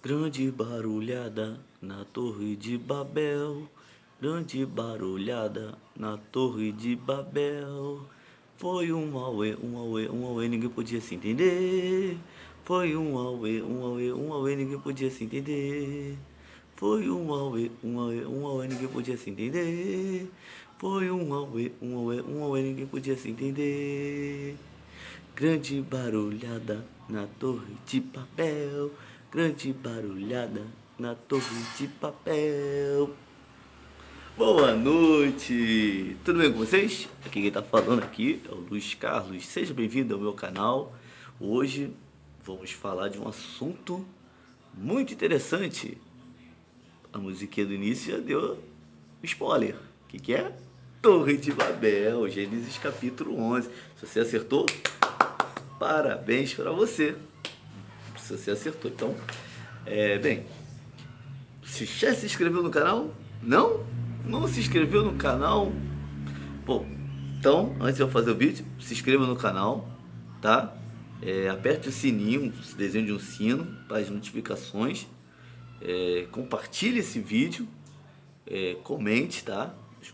Grande barulhada na Torre de Babel, grande barulhada na Torre de Babel. Foi um auê, um auê, um auê, ninguém podia se entender. Foi um auê, um auê, um auê, ninguém podia se entender. Foi um auê, um auê, um auê, ninguém podia se entender. Foi um auê, um auê, um auê, ninguém podia se entender. Grande barulhada na Torre de Papel, grande barulhada na Torre de Papel. Boa noite, tudo bem com vocês? Aqui quem tá falando aqui é o Luiz Carlos, seja bem-vindo ao meu canal. Hoje vamos falar de um assunto muito interessante. A musiquinha do início já deu spoiler. O que é? Torre de Babel, Gênesis capítulo 11. Se você acertou, parabéns para você. Se você acertou, então, bem, se já se inscreveu no canal? Não? Não se inscreveu no canal? Bom, então, antes de eu fazer o vídeo, se inscreva no canal, tá? Aperte o sininho, o desenho de um sino para as notificações. Compartilhe esse vídeo, comente, tá?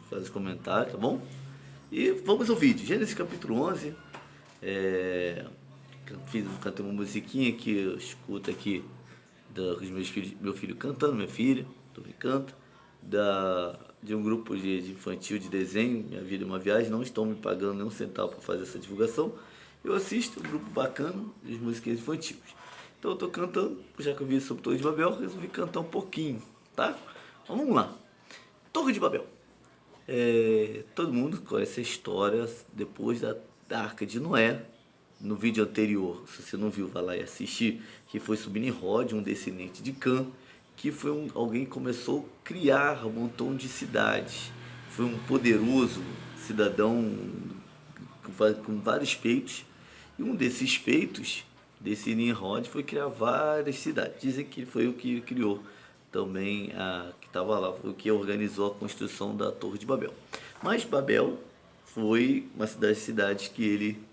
Faz os comentários, tá bom? E vamos ao vídeo. Gênesis capítulo 11. Cantei uma musiquinha que eu escuto aqui dos meus filhos, meu filho cantando, minha filha também canta, de um grupo de infantil de desenho, Minha Vida é uma Viagem. Não estão me pagando nenhum centavo para fazer essa divulgação. Eu assisto um grupo bacana de músicas infantis. Então eu estou cantando, já que eu vi sobre Torre de Babel, resolvi cantar um pouquinho, tá? Então, vamos lá. Torre de Babel. Todo mundo conhece a história depois da Arca de Noé. No vídeo anterior, se você não viu, vai lá e assistir, que foi sobre Nimrod, um descendente de Cã, que foi alguém que começou a criar um montão de cidades. Foi um poderoso cidadão com vários feitos, e um desses feitos, desse Nimrod, foi criar várias cidades. Dizem que foi o que criou também, que estava lá, foi o que organizou a construção da Torre de Babel. Mas Babel foi uma das cidades que ele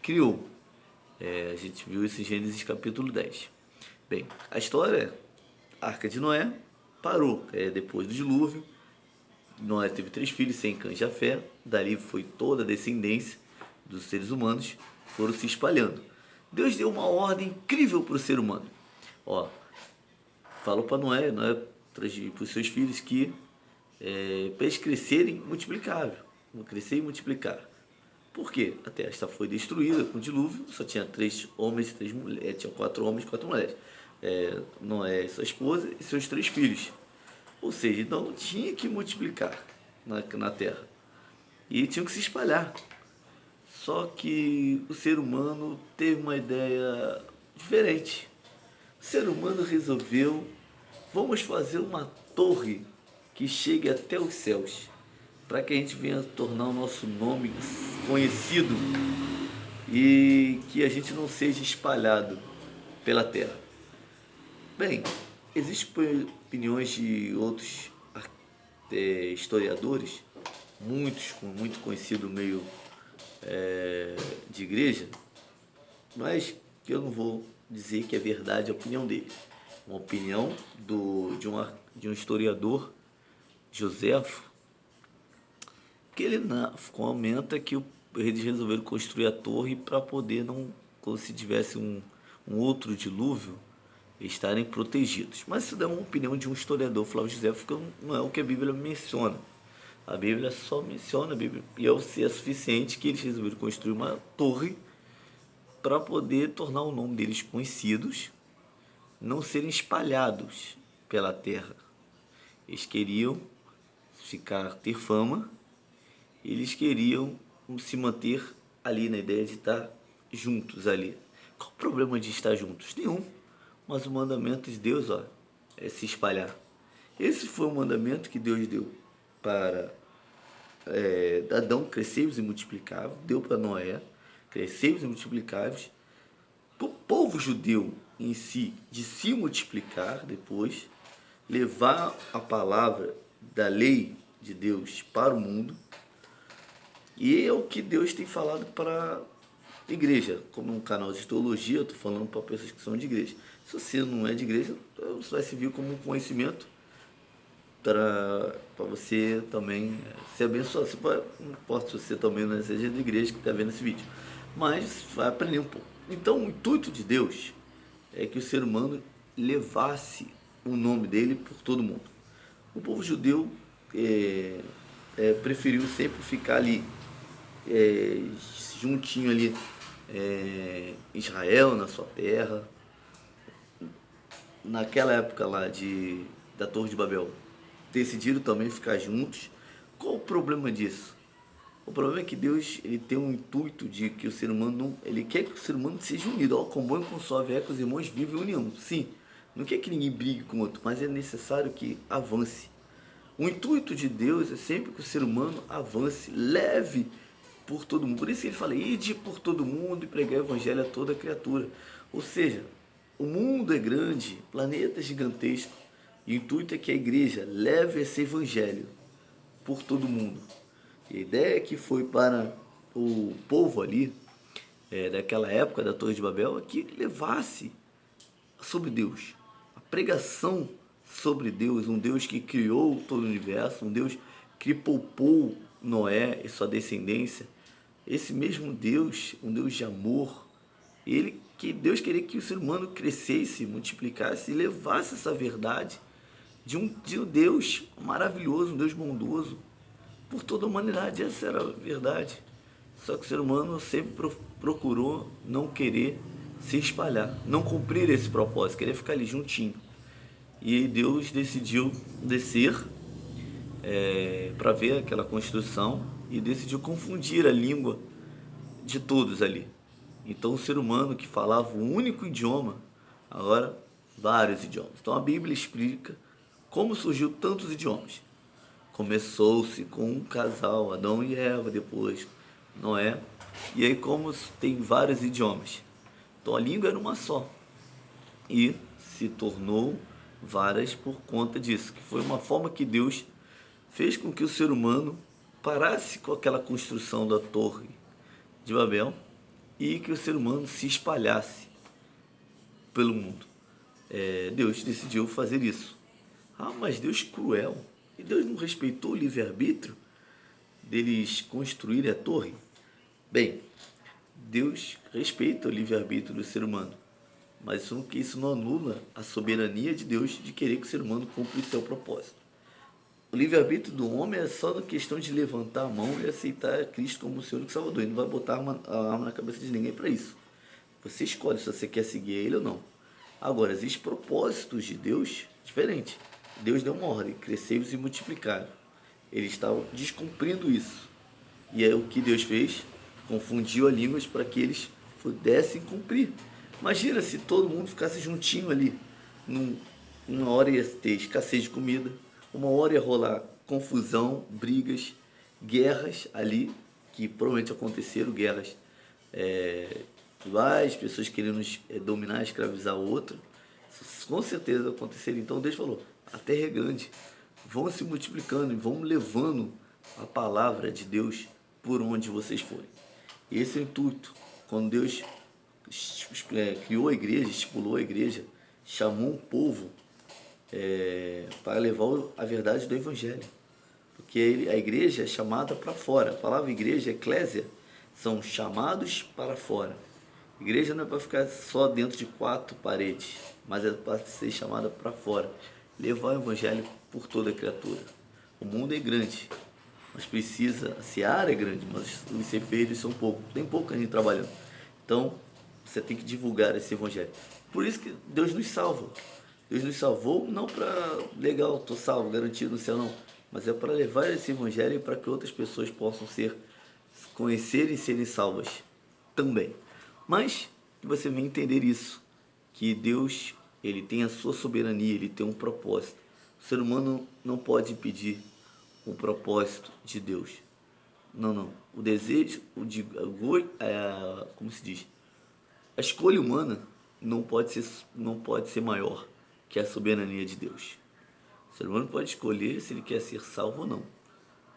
criou. A gente viu isso em Gênesis capítulo 10. Bem, a história, a Arca de Noé parou depois do dilúvio. Noé teve 3 filhos, Sem, Cã e Jafé. Dali foi toda a descendência dos seres humanos, foram se espalhando. Deus deu uma ordem incrível para o ser humano. Falou para Noé para os seus filhos que para eles crescerem multiplicável, crescer e multiplicar. Por quê? A terra foi destruída com o dilúvio, só tinha 3 homens e 3 mulheres, tinha 4 homens e 4 mulheres. Noé e sua esposa e seus 3 filhos. Ou seja, então não tinha que multiplicar na terra. E tinham que se espalhar. Só que o ser humano teve uma ideia diferente. O ser humano resolveu, vamos fazer uma torre que chegue até os céus, para que a gente venha tornar o nosso nome conhecido e que a gente não seja espalhado pela terra. Bem, existem opiniões de outros historiadores, muito conhecido no meio de igreja, mas que eu não vou dizer que é verdade a opinião dele. Uma opinião de um historiador, Joséfo, que ele comenta que eles resolveram construir a torre para poder, não, como se tivesse um outro dilúvio, estarem protegidos. Mas isso é uma opinião de um historiador, Flávio Joséfo, que não é o que a Bíblia menciona. A Bíblia só menciona, e é suficiente que eles resolveram construir uma torre para poder tornar o nome deles conhecidos, não serem espalhados pela terra. Eles queriam ter fama, eles queriam se manter ali na ideia de estar juntos ali. Qual o problema de estar juntos? Nenhum. Mas o mandamento de Deus é se espalhar. Esse foi o mandamento que Deus deu para Adão, crescei-vos e multiplicai-vos. Deu para Noé, crescei-vos e multiplicai-vos. Para o povo judeu em si, de se multiplicar depois, levar a palavra da lei de Deus para o mundo. E é o que Deus tem falado para igreja, como um canal de teologia, eu estou falando para pessoas que são de igreja. Se você não é de igreja, você vai servir como um conhecimento para você também ser abençoado. Você pode, não importa se você também não seja de igreja que está vendo esse vídeo, mas vai aprender um pouco. Então, o intuito de Deus é que o ser humano levasse o nome dele por todo mundo. O povo judeu preferiu sempre ficar ali, é, juntinho ali, Israel, na sua terra. Naquela época lá da Torre de Babel, decidiram também ficar juntos. Qual o problema disso? O problema é que Deus ele tem um intuito de que o ser humano não, ele quer que o ser humano seja unido. Ó, com bom e com suave é que os irmãos vivem em união. Sim, não quer que ninguém brigue com o outro, mas é necessário que avance. O intuito de Deus é sempre que o ser humano avance, leve por todo mundo. Por isso que ele fala, ide por todo mundo e pregar o evangelho a toda criatura. Ou seja, o mundo é grande, o planeta é gigantesco. E o intuito é que a igreja leve esse evangelho por todo mundo. E a ideia que foi para o povo ali, daquela época da Torre de Babel, é que levasse sobre Deus, a pregação sobre Deus, um Deus que criou todo o universo, um Deus que poupou Noé e sua descendência. Esse mesmo Deus, um Deus de amor, Deus queria que o ser humano crescesse, multiplicasse e levasse essa verdade de um Deus maravilhoso, um Deus bondoso, por toda a humanidade. Essa era a verdade. Só que o ser humano sempre procurou não querer se espalhar, não cumprir esse propósito, querer ficar ali juntinho. E Deus decidiu descer para ver aquela construção e decidiu confundir a língua de todos ali. Então o ser humano que falava um único idioma, agora vários idiomas. Então a Bíblia explica como surgiu tantos idiomas. Começou-se com um casal, Adão e Eva, depois Noé, e aí como tem vários idiomas. Então a língua era uma só e se tornou várias por conta disso, que foi uma forma que Deus fez com que o ser humano parasse com aquela construção da Torre de Babel e que o ser humano se espalhasse pelo mundo. Deus decidiu fazer isso. Ah, mas Deus cruel. E Deus não respeitou o livre-arbítrio deles construírem a torre? Bem, Deus respeita o livre-arbítrio do ser humano, mas isso não anula a soberania de Deus de querer que o ser humano cumpra o seu propósito. O livre-arbítrio do homem é só na questão de levantar a mão e aceitar Cristo como o Senhor e Salvador. Ele não vai botar a arma na cabeça de ninguém para isso. Você escolhe se você quer seguir ele ou não. Agora, existem propósitos de Deus diferentes. Deus deu uma ordem, crescei-vos e multiplicaram. Ele estava descumprindo isso. E é o que Deus fez, confundiu as línguas para que eles pudessem cumprir. Imagina se todo mundo ficasse juntinho ali. Uma hora ia ter escassez de comida, uma hora ia rolar confusão, brigas, guerras ali, que provavelmente aconteceram, guerras várias pessoas querendo dominar, escravizar o outro, com certeza aconteceria. Então Deus falou, a terra é grande, vão se multiplicando e vão levando a palavra de Deus por onde vocês forem. E esse é o intuito. Quando Deus criou a igreja, estipulou a igreja, chamou um povo para levar a verdade do evangelho. Porque a igreja é chamada para fora. A palavra igreja, eclésia, são chamados para fora. A igreja não é para ficar só dentro de quatro paredes, mas é para ser chamada para fora. Levar o evangelho por toda a criatura. O mundo é grande, mas precisa, a seara é grande, mas os ceifeiros são poucos. Tem pouca gente trabalhando. Então, você tem que divulgar esse evangelho. Por isso que Deus nos salva. Deus nos salvou não para, legal, estou salvo, garantido no céu, não. Mas é para levar esse evangelho para que outras pessoas possam conhecer e serem salvas também. Mas que você venha entender isso, que Deus, ele tem a sua soberania, ele tem um propósito. O ser humano não pode impedir o propósito de Deus. Não. O desejo, como se diz? A escolha humana não pode ser maior que a soberania de Deus. O ser humano pode escolher se ele quer ser salvo ou não.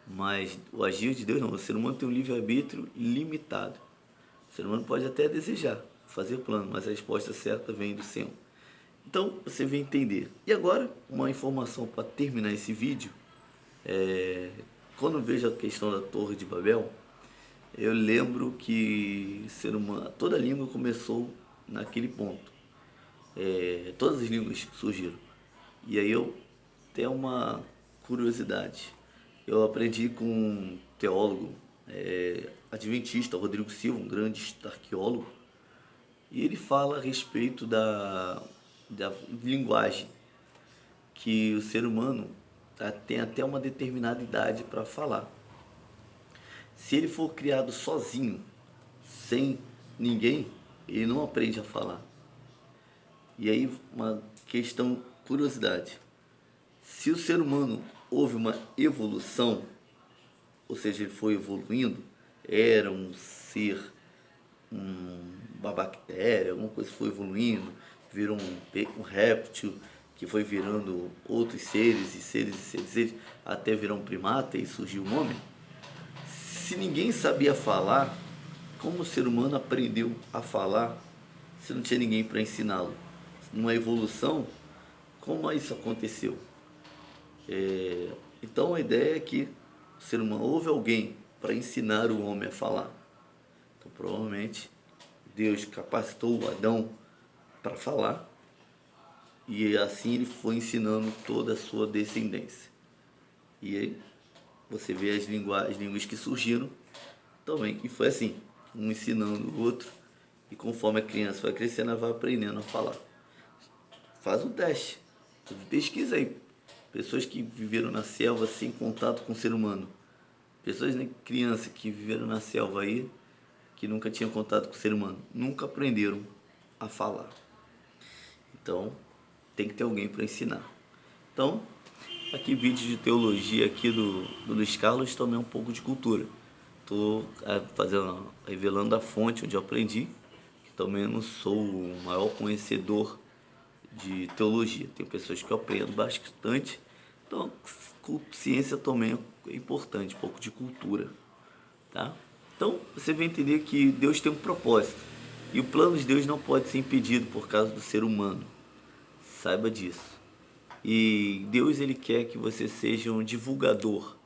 Mas o agir de Deus não. O ser humano tem um livre-arbítrio limitado. O ser humano pode até desejar, fazer plano, mas a resposta certa vem do Senhor. Então, você vai entender. E agora, uma informação para terminar esse vídeo. Quando eu vejo a questão da Torre de Babel, eu lembro que ser humano, toda língua começou naquele ponto. Todas as línguas surgiram. E aí eu tenho uma curiosidade. Eu aprendi com um teólogo adventista, Rodrigo Silva, um grande arqueólogo, e ele fala a respeito da linguagem, que o ser humano tem até uma determinada idade para falar. Se ele for criado sozinho, sem ninguém, ele não aprende a falar. E aí, uma questão, curiosidade. Se o ser humano houve uma evolução, ou seja, ele foi evoluindo, era um ser, uma bactéria, alguma coisa foi evoluindo, virou um réptil, que foi virando outros seres, até virar um primata e surgiu um homem. Se ninguém sabia falar, como o ser humano aprendeu a falar se não tinha ninguém para ensiná-lo? Numa evolução, como isso aconteceu? Então a ideia é que o ser humano, houve alguém para ensinar o homem a falar. Então provavelmente Deus capacitou Adão para falar, e assim ele foi ensinando toda a sua descendência. E aí você vê as línguas que surgiram também. E foi assim, um ensinando o outro. E conforme a criança vai crescendo, ela vai aprendendo a falar. Faz um teste. Pesquisa aí. Pessoas que viveram na selva sem contato com o ser humano. Pessoas, né, crianças que viveram na selva aí, que nunca tinham contato com o ser humano. Nunca aprenderam a falar. Então, tem que ter alguém para ensinar. Então, aqui vídeo de teologia aqui do Luiz Carlos, também um pouco de cultura. Estou revelando a fonte onde eu aprendi, que também não sou o maior conhecedor de teologia. Tem pessoas que eu aprendo bastante, então ciência também é importante, um pouco de cultura, tá? Então você vai entender que Deus tem um propósito, e o plano de Deus não pode ser impedido por causa do ser humano. Saiba disso. E Deus, ele quer que você seja um divulgador.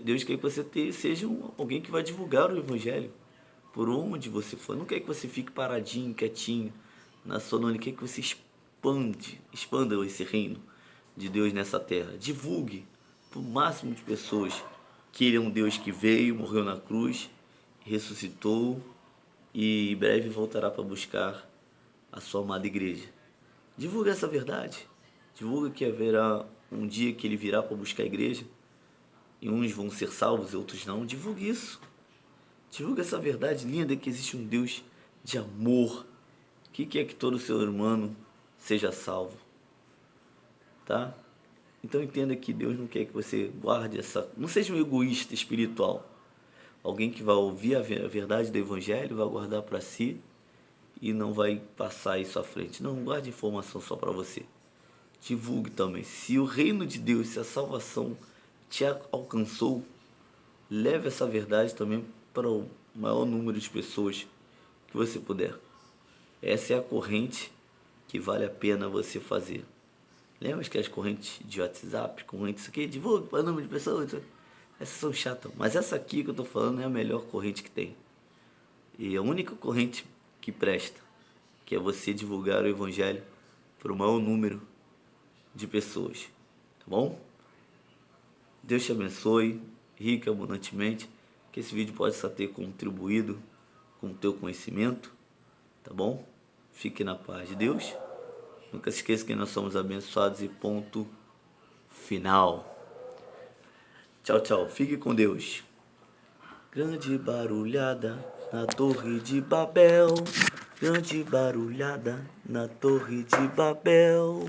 Deus quer que você seja alguém que vai divulgar o Evangelho por onde você for. Não quer que você fique paradinho, quietinho na sua não. Ele quer que você expanda esse reino de Deus nessa terra. Divulgue para o máximo de pessoas que Ele é um Deus que veio, morreu na cruz, ressuscitou e em breve voltará para buscar a sua amada igreja. Divulgue essa verdade. Divulgue que haverá um dia que Ele virá para buscar a igreja, e uns vão ser salvos e outros não. Divulgue isso. Divulgue essa verdade linda, que existe um Deus de amor, que quer que todo ser humano seja salvo. Tá? Então entenda que Deus não quer que você guarde essa... Não seja um egoísta espiritual. Alguém que vai ouvir a verdade do Evangelho, vai guardar para si e não vai passar isso à frente. Não guarde informação só para você. Divulgue também. Se o reino de Deus, se a salvação te alcançou, leve essa verdade também para o maior número de pessoas que você puder. Essa é a corrente que vale a pena você fazer. Lembra que as correntes de WhatsApp, correntes aqui, divulgue para o número de pessoas? Essas são chatas, mas essa aqui que eu estou falando é a melhor corrente que tem. E a única corrente que presta, que é você divulgar o Evangelho para o maior número de pessoas. Tá bom? Deus te abençoe, rica e abundantemente, que esse vídeo possa ter contribuído com o teu conhecimento, tá bom? Fique na paz de Deus. Nunca se esqueça que nós somos abençoados e ponto final. Tchau, tchau. Fique com Deus. Grande barulhada na Torre de Babel. Grande barulhada na Torre de Babel.